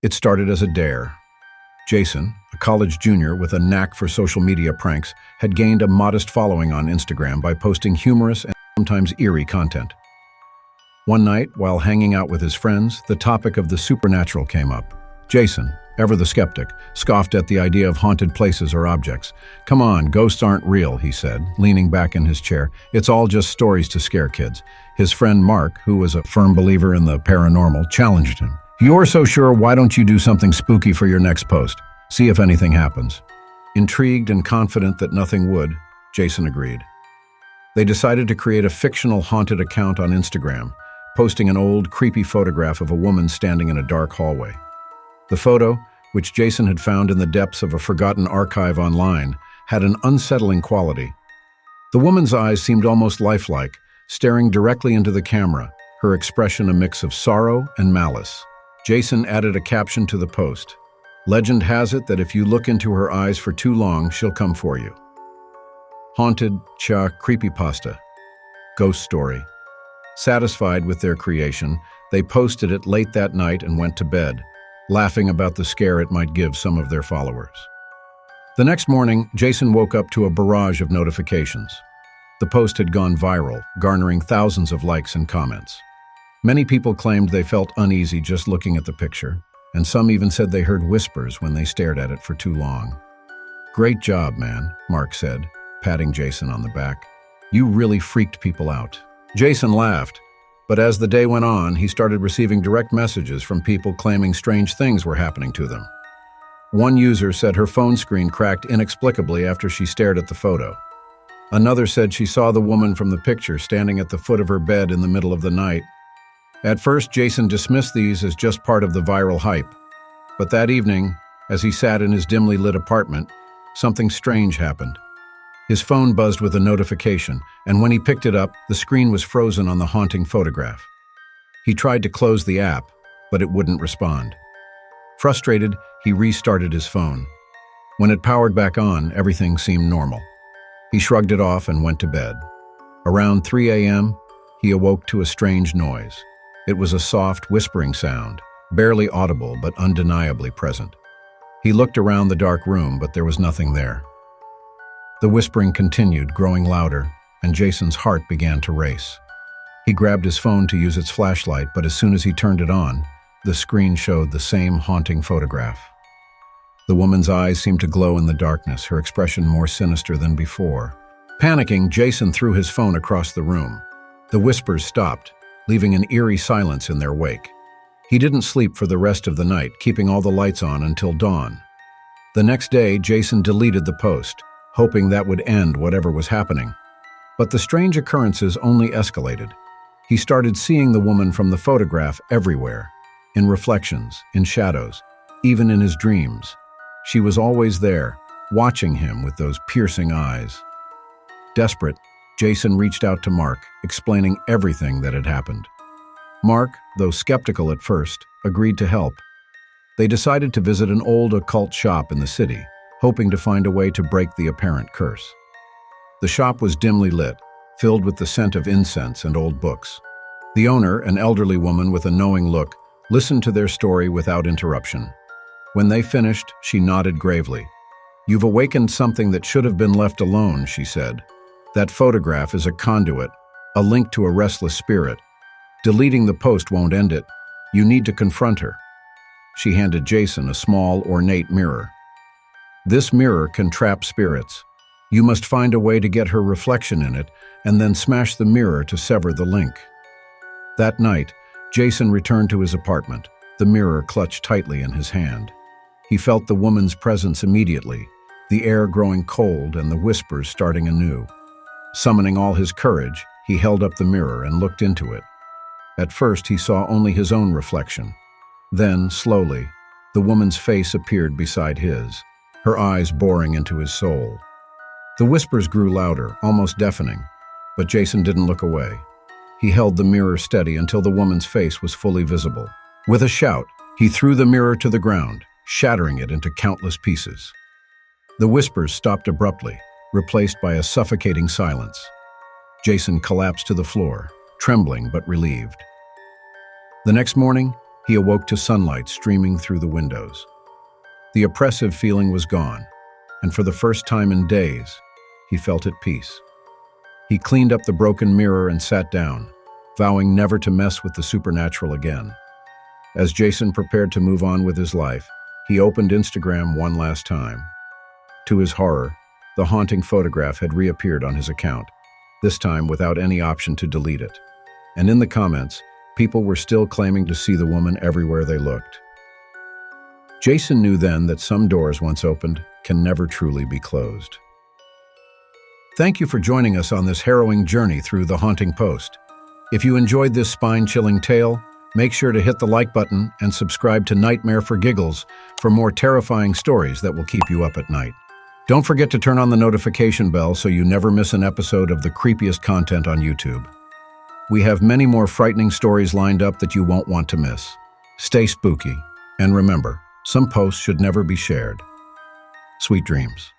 It started as a dare. Jason, a college junior with a knack for social media pranks, had gained a modest following on Instagram by posting humorous and sometimes eerie content. One night, while hanging out with his friends, the topic of the supernatural came up. Jason, ever the skeptic, scoffed at the idea of haunted places or objects. "Come on, ghosts aren't real," he said, leaning back in his chair. "It's all just stories to scare kids." His friend Mark, who was a firm believer in the paranormal, challenged him. "You're so sure, why don't you do something spooky for your next post? See if anything happens." Intrigued and confident that nothing would, Jason agreed. They decided to create a fictional haunted account on Instagram, posting an old, creepy photograph of a woman standing in a dark hallway. The photo, which Jason had found in the depths of a forgotten archive online, had an unsettling quality. The woman's eyes seemed almost lifelike, staring directly into the camera, her expression a mix of sorrow and malice. Jason added a caption to the post. "Legend has it that if you look into her eyes for too long, she'll come for you." Haunted CreepyPasta. Ghost story. Satisfied with their creation, they posted it late that night and went to bed, laughing about the scare it might give some of their followers. The next morning, Jason woke up to a barrage of notifications. The post had gone viral, garnering thousands of likes and comments. Many people claimed they felt uneasy just looking at the picture, and some even said they heard whispers when they stared at it for too long. "Great job, man," Mark said, patting Jason on the back. "You really freaked people out." Jason laughed, but as the day went on, he started receiving direct messages from people claiming strange things were happening to them. One user said her phone screen cracked inexplicably after she stared at the photo. Another said she saw the woman from the picture standing at the foot of her bed in the middle of the night. At first, Jason dismissed these as just part of the viral hype. But that evening, as he sat in his dimly lit apartment, something strange happened. His phone buzzed with a notification, and when he picked it up, the screen was frozen on the haunting photograph. He tried to close the app, but it wouldn't respond. Frustrated, he restarted his phone. When it powered back on, everything seemed normal. He shrugged it off and went to bed. Around 3 a.m., he awoke to a strange noise. It was a soft, whispering sound, barely audible but undeniably present. He looked around the dark room, but there was nothing there. The whispering continued, growing louder, and Jason's heart began to race. He grabbed his phone to use its flashlight, but as soon as he turned it on, the screen showed the same haunting photograph. The woman's eyes seemed to glow in the darkness, her expression more sinister than before. Panicking, Jason threw his phone across the room. The whispers stopped, leaving an eerie silence in their wake. He didn't sleep for the rest of the night, keeping all the lights on until dawn. The next day, Jason deleted the post, hoping that would end whatever was happening. But the strange occurrences only escalated. He started seeing the woman from the photograph everywhere, in reflections, in shadows, even in his dreams. She was always there, watching him with those piercing eyes. Desperate, Jason reached out to Mark, explaining everything that had happened. Mark, though skeptical at first, agreed to help. They decided to visit an old occult shop in the city, hoping to find a way to break the apparent curse. The shop was dimly lit, filled with the scent of incense and old books. The owner, an elderly woman with a knowing look, listened to their story without interruption. When they finished, she nodded gravely. "You've awakened something that should have been left alone," she said. "That photograph is a conduit, a link to a restless spirit. Deleting the post won't end it. You need to confront her." She handed Jason a small, ornate mirror. "This mirror can trap spirits. You must find a way to get her reflection in it, and then smash the mirror to sever the link." That night, Jason returned to his apartment, the mirror clutched tightly in his hand. He felt the woman's presence immediately, the air growing cold and the whispers starting anew. Summoning all his courage, he held up the mirror and looked into it. At first, he saw only his own reflection. Then, slowly, the woman's face appeared beside his, her eyes boring into his soul. The whispers grew louder, almost deafening, but Jason didn't look away. He held the mirror steady until the woman's face was fully visible. With a shout, he threw the mirror to the ground, shattering it into countless pieces. The whispers stopped abruptly, replaced by a suffocating silence. Jason collapsed to the floor, trembling but relieved. The next morning, he awoke to sunlight streaming through the windows. The oppressive feeling was gone, and for the first time in days, he felt at peace. He cleaned up the broken mirror and sat down, vowing never to mess with the supernatural again. As Jason prepared to move on with his life, he opened Instagram one last time. To his horror, the haunting photograph had reappeared on his account, this time without any option to delete it. And in the comments, people were still claiming to see the woman everywhere they looked. Jason knew then that some doors once opened can never truly be closed. Thank you for joining us on this harrowing journey through the haunting post. If you enjoyed this spine-chilling tale, make sure to hit the like button and subscribe to Nightmare for Giggles for more terrifying stories that will keep you up at night. Don't forget to turn on the notification bell so you never miss an episode of the creepiest content on YouTube. We have many more frightening stories lined up that you won't want to miss. Stay spooky, and remember, some posts should never be shared. Sweet dreams.